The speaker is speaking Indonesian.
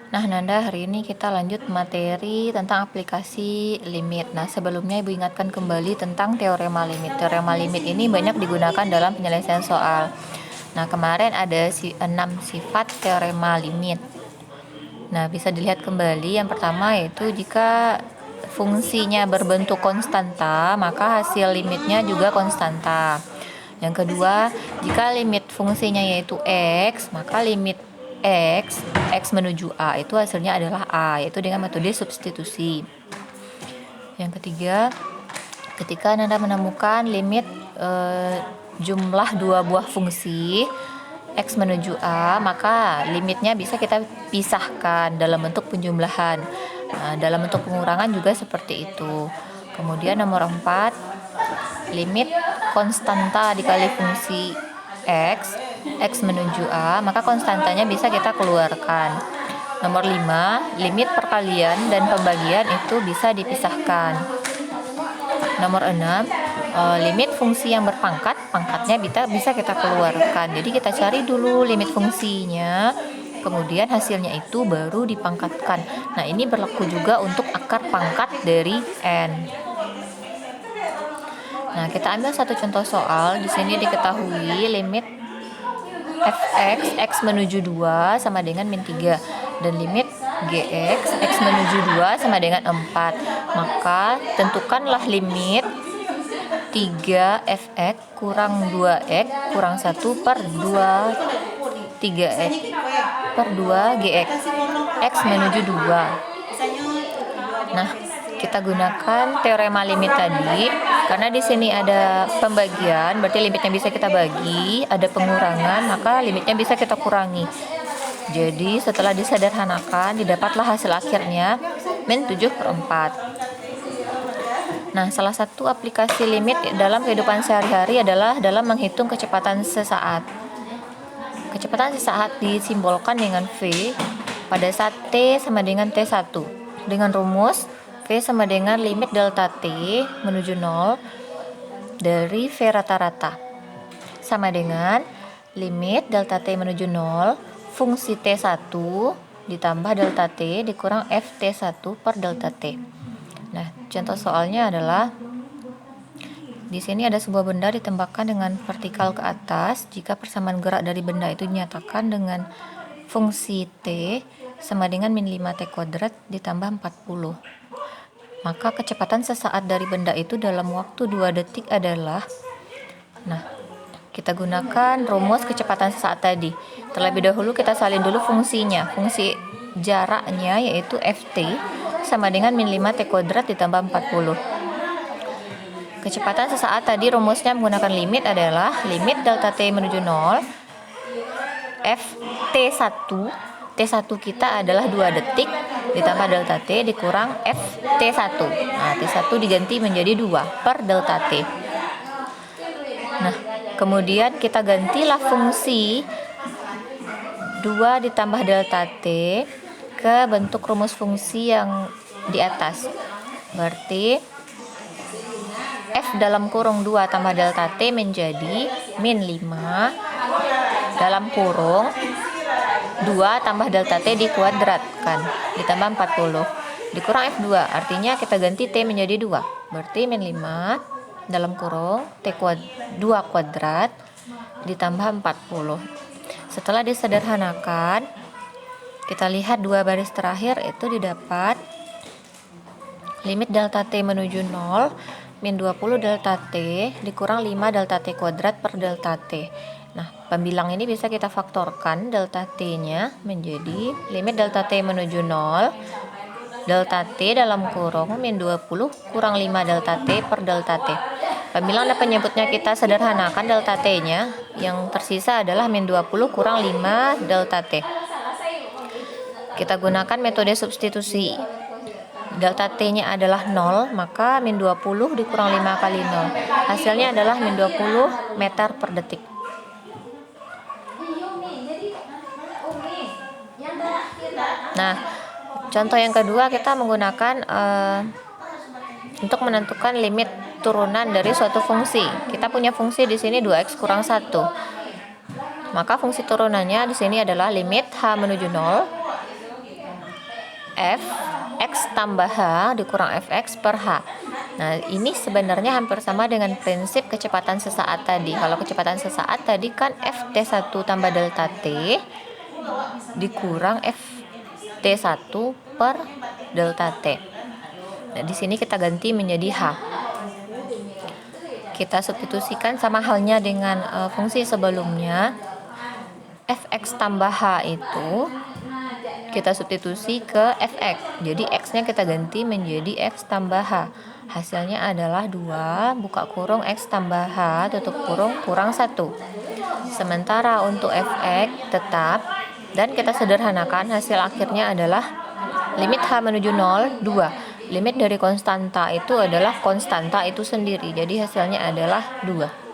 Nah, Nanda, hari ini kita lanjut materi tentang aplikasi limit. Nah, sebelumnya Ibu ingatkan kembali tentang teorema limit. Teorema limit ini banyak digunakan dalam penyelesaian soal. Nah, kemarin ada 6 sifat teorema limit. Nah, bisa dilihat kembali. Yang pertama yaitu jika fungsinya berbentuk konstanta, maka hasil limitnya juga konstanta. Yang kedua, jika limit fungsinya yaitu x, maka limit x menuju a itu hasilnya adalah a, yaitu dengan metode substitusi. Yang ketiga, ketika Anda menemukan limit jumlah dua buah fungsi x menuju a, maka limitnya bisa kita pisahkan dalam bentuk penjumlahan. Nah, dalam bentuk pengurangan juga seperti itu. Kemudian nomor 4, limit konstanta dikali fungsi x menuju a, maka konstantanya bisa kita keluarkan. Nomor 5, limit perkalian dan pembagian itu bisa dipisahkan. Nomor 6, limit fungsi yang berpangkat, pangkatnya bisa kita keluarkan. Jadi kita cari dulu limit fungsinya, kemudian hasilnya itu baru dipangkatkan. Nah, ini berlaku juga untuk akar pangkat dari n. Nah, kita ambil satu contoh soal. Di sini diketahui limit fx x menuju 2 sama dengan min 3 dan limit gx x menuju 2 sama dengan 4. Maka tentukanlah limit 3fx kurang 2x kurang 1 per 2 3x per 2 gx x menuju 2. Nah, kita gunakan teorema limit tadi karena di sini ada pembagian, berarti limitnya bisa kita bagi, ada pengurangan, maka limitnya bisa kita kurangi. Jadi setelah disederhanakan didapatlah hasil akhirnya min 7/4. Nah, salah satu aplikasi limit dalam kehidupan sehari-hari adalah dalam menghitung kecepatan sesaat. Kecepatan sesaat disimbolkan dengan V pada saat T sama dengan T1 dengan rumus V sama dengan limit delta T menuju 0 dari V rata-rata sama dengan limit delta T menuju 0 fungsi T1 ditambah delta T dikurang FT1 per delta T. Nah, contoh soalnya adalah di sini ada sebuah benda ditembakkan dengan vertikal ke atas. Jika persamaan gerak dari benda itu dinyatakan dengan fungsi T sama dengan min 5T kuadrat ditambah 40. Maka kecepatan sesaat dari benda itu dalam waktu 2 detik adalah, nah, kita gunakan rumus kecepatan sesaat tadi. Terlebih dahulu kita salin dulu fungsinya. Fungsi jaraknya yaitu Ft sama dengan min 5T kuadrat ditambah 40. Kecepatan sesaat tadi rumusnya menggunakan limit adalah limit delta T menuju 0 Ft1, T1 kita adalah 2 detik ditambah delta T dikurang Ft1. Nah, T1 diganti menjadi 2 per delta T. Nah, kemudian kita gantilah fungsi 2 ditambah delta T ke bentuk rumus fungsi yang di atas. Berarti F dalam kurung 2 tambah delta T menjadi min 5 dalam kurung 2 tambah delta T dikuadratkan ditambah 40 dikurang F2, artinya kita ganti T menjadi 2, berarti min 5 dalam kurung T 2 kuadrat ditambah 40. Setelah disederhanakan, kita lihat dua baris terakhir itu didapat limit delta T menuju 0 min 20 delta T dikurang 5 delta T kuadrat per delta T. Nah, pembilang ini bisa kita faktorkan delta T-nya menjadi limit delta T menuju 0 delta T dalam kurung min 20 kurang 5 delta T per delta T. Pembilang dan penyebutnya kita sederhanakan delta T-nya, yang tersisa adalah min 20 kurang 5 delta T. Kita gunakan metode substitusi. Delta T-nya adalah 0, maka min 20 dikurang 5 kali 0. Hasilnya adalah min 20 meter per detik. Nah, contoh yang kedua kita menggunakan untuk menentukan limit turunan dari suatu fungsi. Kita punya fungsi di sini 2x kurang 1. Maka fungsi turunannya di sini adalah limit h menuju 0 fx tambah h dikurang fx per h. Nah, ini sebenarnya hampir sama dengan prinsip kecepatan sesaat tadi. Kalau kecepatan sesaat tadi kan ft1 tambah delta t dikurang ft1 per delta t. Nah, di sini kita ganti menjadi h. Kita substitusikan sama halnya dengan fungsi sebelumnya. Fx tambah h itu kita substitusi ke fx. Jadi x-nya kita ganti menjadi x tambah h. Hasilnya adalah 2 buka kurung x tambah h tutup kurung kurang 1. Sementara untuk fx tetap, dan kita sederhanakan, hasil akhirnya adalah limit h menuju 0, 2. Limit dari konstanta itu adalah konstanta itu sendiri. Jadi hasilnya adalah 2.